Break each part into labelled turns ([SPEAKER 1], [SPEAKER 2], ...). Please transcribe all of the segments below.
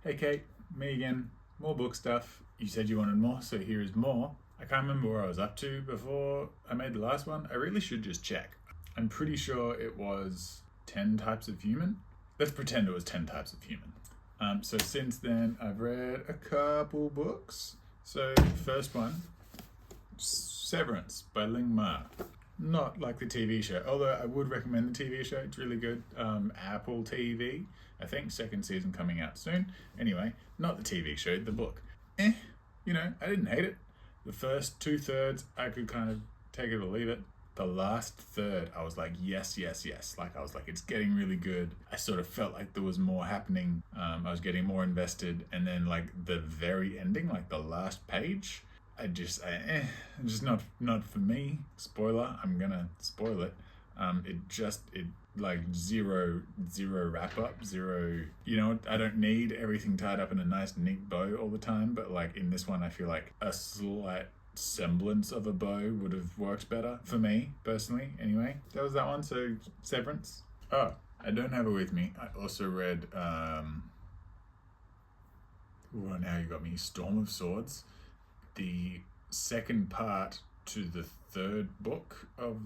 [SPEAKER 1] Hey Kate, me again. More book stuff. You said you wanted more, so here is more. I can't remember where I was up to before I made the last one. I really should just check. I'm pretty sure it was 10 types of human. Let's pretend it was 10 types of human. So since then, I've read a couple books. So first one, Severance by Ling Ma. Not like the TV show, although I would recommend the TV show. It's really good. Apple TV, I think, second season coming out soon. Anyway, not the TV show, the book. I didn't hate it. The first 2/3, I could kind of take it or leave it. The last third, I was like, yes. Like, I was like, it's getting really good. I sort of felt like there was more happening. I was getting more invested. And then, like, the very ending, like the last page, just not for me. Spoiler, I'm gonna spoil it. It like zero wrap up, zero, I don't need everything tied up in a nice neat bow all the time, but like in this one I feel like a slight semblance of a bow would have worked better for me personally. Anyway, that was that one. So Severance. Oh, I don't have it with me. I also read now you got me, Storm of Swords, the second part to the third book of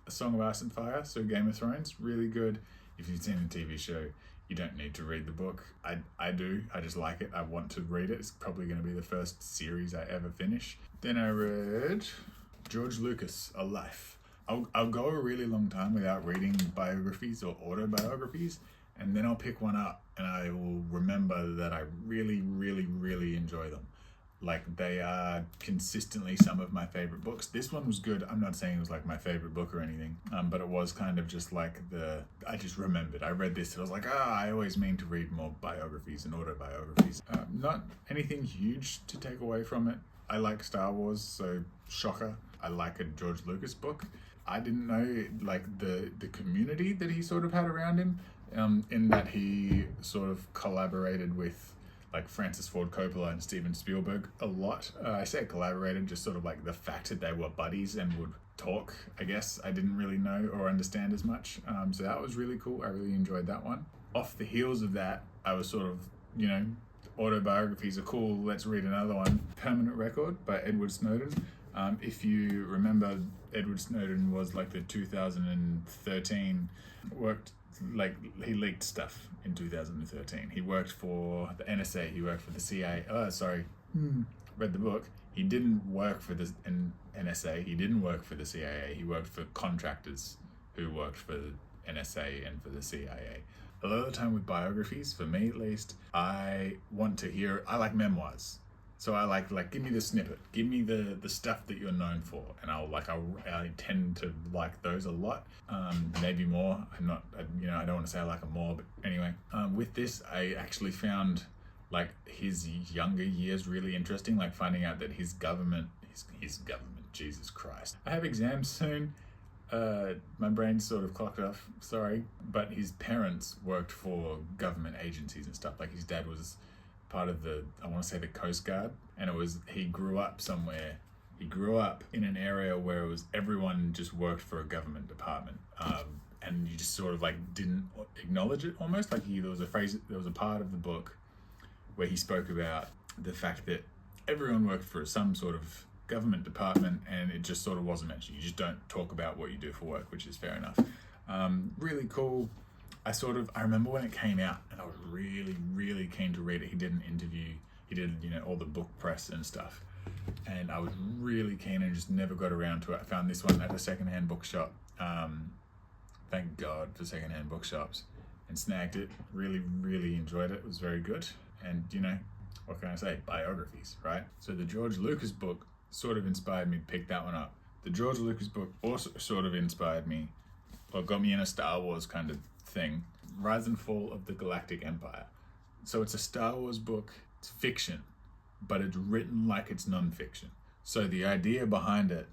[SPEAKER 1] A Song of Ice and Fire, so Game of Thrones. Really good. If you've seen the TV show, you don't need to read the book. I do. I just like it. I want to read it. It's probably going to be the first series I ever finish. Then I read George Lucas, A Life. I'll go a really long time without reading biographies or autobiographies, and then I'll pick one up and I will remember that I really, really, really enjoy them. Like, they are consistently some of my favorite books. This one was good. I'm not saying it was like my favorite book or anything, but it was kind of just like I just remembered. I read this and I was like, I always mean to read more biographies and autobiographies. Not anything huge to take away from it. I like Star Wars, so shocker. I like a George Lucas book. I didn't know like the community that he sort of had around him, in that he sort of collaborated with like Francis Ford Coppola and Steven Spielberg a lot. I say collaborated, just sort of like the fact that they were buddies and would talk, I guess, I didn't really know or understand as much. So that was really cool. I really enjoyed that one. Off the heels of that, I was sort of, autobiographies are cool, let's read another one. Permanent Record by Edward Snowden. If you remember, Edward Snowden was like the 2013, he leaked stuff in 2013. He worked for the NSA, he worked for the CIA. Read the book. He didn't work for the NSA, he didn't work for the CIA, he worked for contractors who worked for the NSA and for the CIA. A lot of the time with biographies, for me at least, I like memoirs. So I like give me the snippet, give me the stuff that you're known for, and I tend to like those a lot. Maybe more. I don't want to say I like them more, but anyway. With this, I actually found like his younger years really interesting, like finding out that his government, Jesus Christ. I have exams soon. My brain's sort of clocked off, sorry, but his parents worked for government agencies and stuff. Like his dad was part of the Coast Guard, and he grew up in an area where it was everyone just worked for a government department, and you just sort of like didn't acknowledge it almost. Like there was a part of the book where he spoke about the fact that everyone worked for some sort of government department, and it just sort of wasn't mentioned. You just don't talk about what you do for work, which is fair enough. Really cool. I remember when it came out, and I was really, really keen to read it. He did an interview, he did, all the book press and stuff. And I was really keen and just never got around to it. I found this one at a secondhand bookshop. Thank God for secondhand bookshops. And snagged it. Really, really enjoyed it. It was very good. And, what can I say? Biographies, right? So the George Lucas book sort of inspired me to pick that one up. The George Lucas book also sort of inspired me, or got me in a Star Wars kind of thing. Rise and Fall of the Galactic Empire. So it's a Star Wars book. It's fiction, but it's written like it's non-fiction. So the idea behind it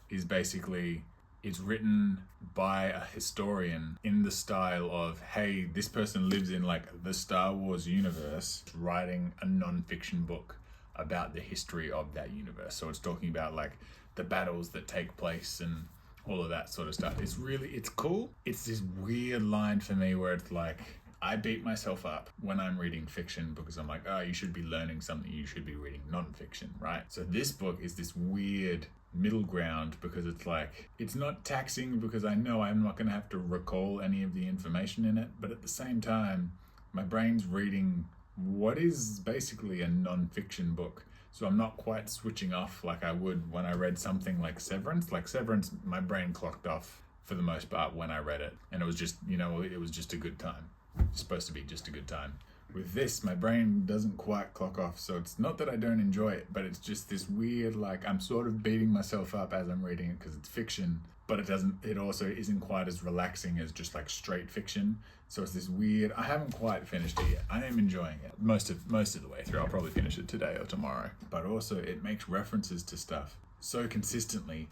[SPEAKER 1] is basically it's written by a historian in the style of, hey, this person lives in like the Star Wars universe, writing a non-fiction book about the history of that universe. So it's talking about like the battles that take place and all of that sort of stuff. It's cool. It's this weird line for me where it's like, I beat myself up when I'm reading fiction because I'm like, oh, you should be learning something, you should be reading non-fiction, right? So this book is this weird middle ground because it's like, it's not taxing because I know I'm not going to have to recall any of the information in it, but at the same time, my brain's reading what is basically a non-fiction book. So I'm not quite switching off like I would when I read something like Severance. Like Severance, my brain clocked off for the most part when I read it. And it was just, it was just a good time. It's supposed to be just a good time. With this, my brain doesn't quite clock off. So it's not that I don't enjoy it, but it's just this weird, like I'm sort of beating myself up as I'm reading it because it's fiction, but it also isn't quite as relaxing as just like straight fiction. So it's this weird, I haven't quite finished it yet. I am enjoying it most of the way through. I'll probably finish it today or tomorrow. But also it makes references to stuff so consistently.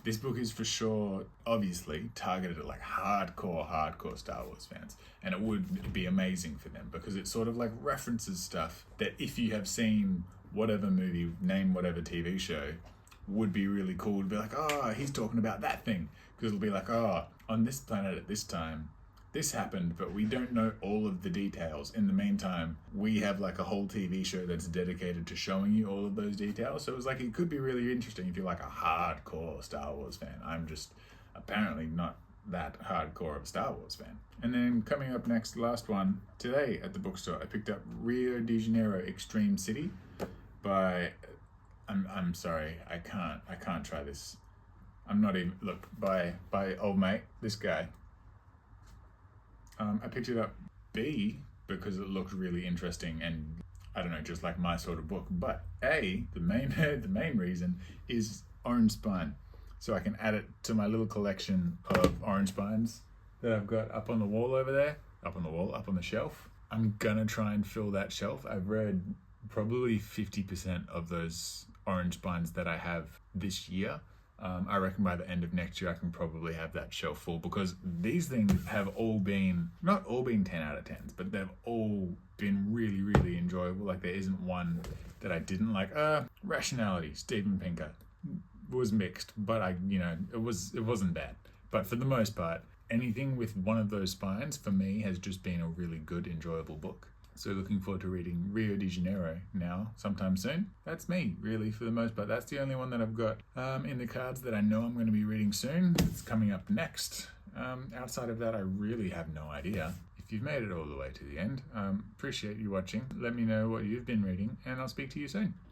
[SPEAKER 1] This book is for sure, obviously, targeted at like hardcore Star Wars fans. And it would be amazing for them because it sort of like references stuff that if you have seen whatever movie, name whatever TV show, would be really cool to be like, oh, he's talking about that thing. Because it'll be like, oh, on this planet at this time, this happened, but we don't know all of the details. In the meantime, we have like a whole TV show that's dedicated to showing you all of those details. So it was like, it could be really interesting if you're like a hardcore Star Wars fan. I'm just apparently not that hardcore of a Star Wars fan. And then coming up next, last one, today at the bookstore, I picked up Rio de Janeiro Extreme City by, I'm sorry, I can't try this. I'm not even, look, by old mate, this guy. I picked it up B because it looked really interesting and I don't know, just like my sort of book. But A, the main reason is Orange Spine. So I can add it to my little collection of Orange Spines that I've got up on the wall over there. Up on the shelf. I'm gonna try and fill that shelf. I've read probably 50% of those Orange Spines that I have this year. I reckon by the end of next year I can probably have that shelf full because these things have not all been 10 out of 10s, but they've all been really, really enjoyable. Like there isn't one that I didn't like. Rationality, Steven Pinker was mixed, but it wasn't bad. But for the most part, anything with one of those spines for me has just been a really good, enjoyable book. So looking forward to reading Rio de Janeiro now, sometime soon. That's me, really, for the most part. That's the only one that I've got in the cards that I know I'm going to be reading soon. It's coming up next. Outside of that, I really have no idea. If you've made it all the way to the end, appreciate you watching. Let me know what you've been reading, and I'll speak to you soon.